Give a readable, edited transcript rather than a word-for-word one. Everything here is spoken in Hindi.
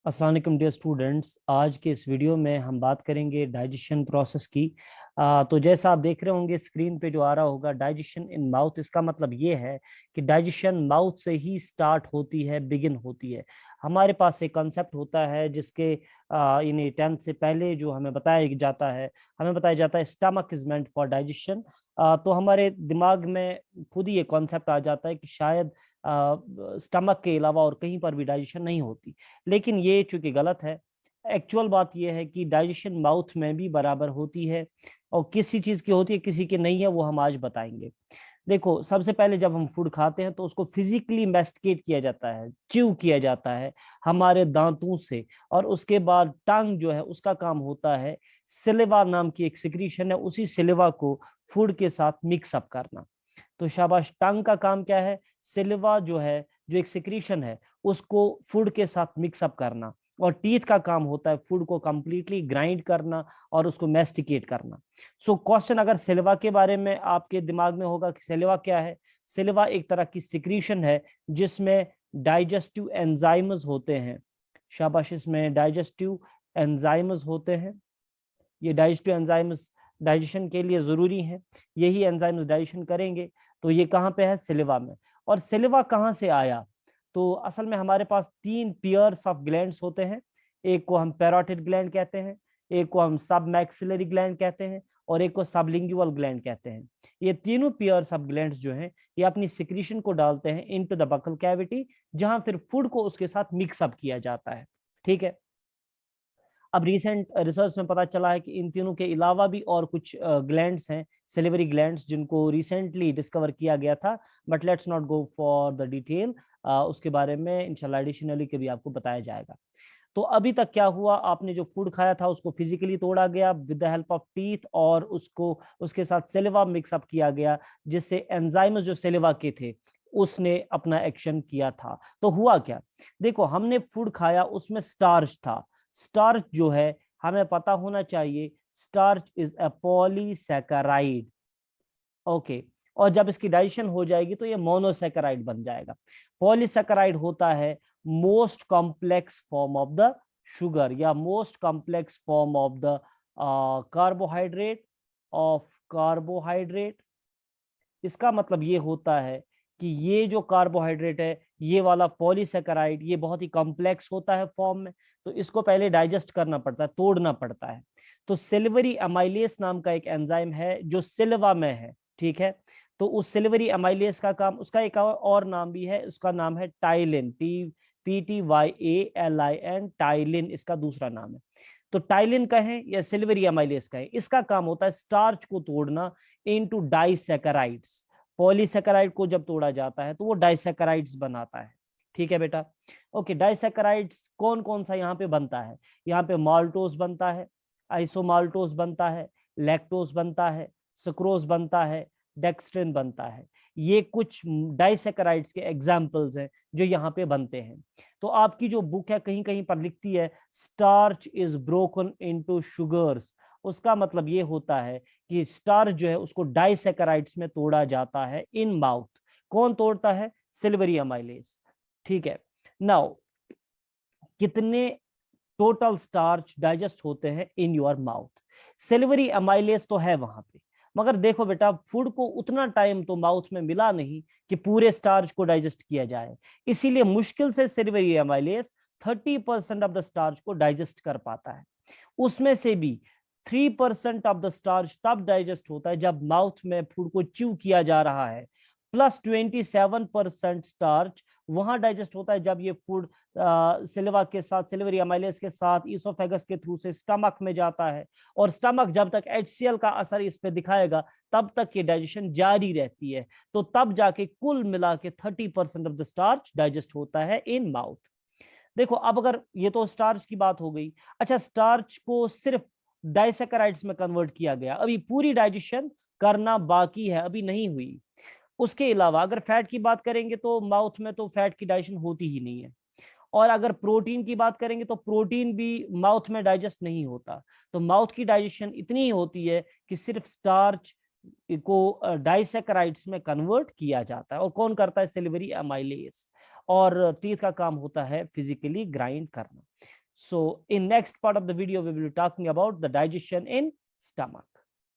अस्सलाम वालेकुम डियर स्टूडेंट्स। आज के इस वीडियो में हम बात करेंगे डाइजेशन प्रोसेस की। तो जैसा आप देख रहे होंगे स्क्रीन पे जो आ रहा होगा डाइजेशन इन माउथ, इसका मतलब ये है कि डाइजेशन माउथ से ही स्टार्ट होती है, बिगिन होती है। हमारे पास एक कॉन्सेप्ट होता है जिसके यानी 10th से पहले जो हमें बताया जाता है stomach is meant for digestion. तो हमारे दिमाग में खुद ही ये कॉन्सेप्ट आ जाता है कि शायद स्टमक के अलावा और कहीं पर भी डाइजेशन नहीं होती, लेकिन ये चूंकि गलत है। एक्चुअल बात यह है कि डाइजेशन माउथ में भी बराबर होती है, और किसी चीज की होती है किसी की नहीं है, वो हम आज बताएंगे। देखो, सबसे पहले जब हम फूड खाते हैं तो उसको फिजिकली मैस्टिकेट किया जाता है, च्यू किया जाता है हमारे दांतों से, और उसके बाद टंग जो है उसका काम होता है सिलेवा नाम की एक सिक्रीशन है, उसी सिलेवा को फूड के साथ मिक्स अप करना। तो शाबाश, टंग का काम क्या है? सिल्वा जो है, जो एक सिक्रीशन है, उसको फूड के साथ मिक्सअप करना। और टीथ का काम होता है फूड को कंप्लीटली ग्राइंड करना और उसको मैस्टिकेट करना। सो क्वेश्चन अगर सिल्वा के बारे में आपके दिमाग में होगा कि सिल्वा क्या है? सिल्वा एक तरह की सिक्रीशन है जिसमें डाइजेस्टिव एंजाइम्स होते हैं। शाबाश, इसमें डाइजेस्टिव एंजाइम्स होते हैं। ये डाइजेस्टिव एंजाइम्स डाइजेशन के लिए जरूरी हैं। यही एंजाइम्स डाइजेशन करेंगे। तो ये कहाँ पे है? सिलिवा में। और सिलिवा कहाँ से आया? तो असल में हमारे पास तीन पेयर्स ऑफ ग्लैंड्स होते हैं। एक को हम पैरोटिड ग्लैंड कहते हैं, एक को हम सब मैक्सिलरी ग्लैंड कहते हैं, और एक को सबलिंगुअल ग्लैंड कहते हैं। ये तीनों पेयर्स ऑफ ग्लैंड्स जो हैं, ये अपनी सिक्रीशन को डालते हैं इनटू द बकल कैविटी, जहां फिर फूड को उसके साथ मिक्सअप किया जाता है। ठीक है। अब रिसेंट रिसर्च में पता चला है कि इन तीनों के अलावा भी और कुछ ग्लैंड्स हैं, सेलिवरी ग्लैंड्स, जिनको रिसेंटली डिस्कवर किया गया था। But let's not go for the detail, उसके बारे में इंशाल्लाह एडिशनली कभी आपको बताया जाएगा। तो अभी तक क्या हुआ? आपने जो फूड खाया था उसको फिजिकली तोड़ा गया with the help of teeth, और उसको उसके साथ सेलिवा मिक्सअप किया गया, जिससे एंजाइम्स जो सेलिवा के थे उसने अपना एक्शन किया था। तो हुआ क्या? देखो, हमने फूड खाया, उसमें स्टार्च था। स्टार्च जो है, हमें पता होना चाहिए, starch is a polysaccharide. Okay. और जब इसकी डाइजेशन हो जाएगी तो ये मोनोसैकेराइड बन जाएगा। पॉलीसैकेराइड होता है most complex form of the sugar, या most complex form of the carbohydrate. इसका मतलब ये होता है कि ये जो कार्बोहाइड्रेट है, ये वाला पॉलीसैकेराइड, ये बहुत ही कॉम्प्लेक्स होता है फॉर्म में, तो इसको पहले डाइजेस्ट करना पड़ता है, तोड़ना पड़ता है। तो सिल्वरी अमाइलेस नाम का एक एंजाइम है जो सिल्वा में है। ठीक है। तो उस सिल्वरी अमाइलेस का काम, उसका एक और नाम भी है, उसका नाम है टाइलिन, PTYALIN, टाइलिन इसका दूसरा नाम है। तो टाइलिन कहें या सिल्वरी अमाइलेस कहें, इसका काम होता है स्टार्च को तोड़ना इनटू डाइसैकेराइड्स। पॉलीसैकेराइड को जब तोड़ा जाता है तो वो डाइसैकेराइड्स बनाता है। ठीक है बेटा। ओके, डाइसैकेराइड्स कौन कौन सा यहाँ पे बनता है? यहाँ पे माल्टोस बनता है, आइसोमाल्टोस बनता है, लैक्टोस बनता है, सुक्रोज बनता है, डेक्स्ट्रिन बनता है। ये कुछ डाइसैकेराइड्स के एग्जाम्पल्स हैं जो यहाँ पे बनते हैं। तो आपकी जो बुक है कहीं कहीं पर लिखती है starch is broken into sugars, उसका मतलब ये होता है कि स्टार्च जो है उसको डाइसैकेराइड्स में तोड़ा जाता है इन माउथ। कौन तोड़ता है? Silvery amylase. ठीक है। नाउ, कितने टोटल स्टार्च डाइजेस्ट होते हैं in your mouth? Silvery amylase तो है वहां पे, मगर देखो बेटा, फूड को उतना टाइम तो माउथ में मिला नहीं कि पूरे स्टार्च को डाइजेस्ट किया जाए। इसीलिए मुश्किल से silvery amylase 30% of the starch को डाइजेस्ट कर पाता है। उसमें से भी 3% ऑफ द स्टार्च तब डाइजेस्ट होता है जब माउथ में फूड को च्यू किया जा रहा है। प्लस 27% स्टार्च वहां डाइजेस्ट होता है जब ये फूड सिल्वा के साथ, सिल्वरी अमाइलेज के साथ ईसोफेगस के थ्रू से स्टमक में जाता है। और स्टमक जब तक HCl का असर इस पे दिखाएगा तब तक ये डाइजेशन जारी रहती है। तो तब जाके कुल मिला के 30% ऑफ द स्टार्च डाइजेस्ट होता है इन माउथ। देखो, अब अगर ये तो स्टार्च की बात हो गई। अच्छा, स्टार्च को सिर्फ डाइसैकेराइड्स में कन्वर्ट किया गया, अभी पूरी डाइजेशन करना बाकी है, अभी नहीं हुई। उसके अलावा अगर फैट की बात करेंगे तो माउथ में तो फैट की डाइजेशन होती ही नहीं है। और अगर प्रोटीन की बात करेंगे तो प्रोटीन भी माउथ में डाइजेस्ट नहीं होता। तो माउथ की डाइजेशन इतनी ही होती है कि सिर्फ स्टार्च को डाइसैकेराइड्स में कन्वर्ट किया जाता है। और कौन करता है? Silvery amylase. और टीथ का काम होता है फिजिकली ग्राइंड करना। So in next part of the video, we will be talking about the digestion in stomach.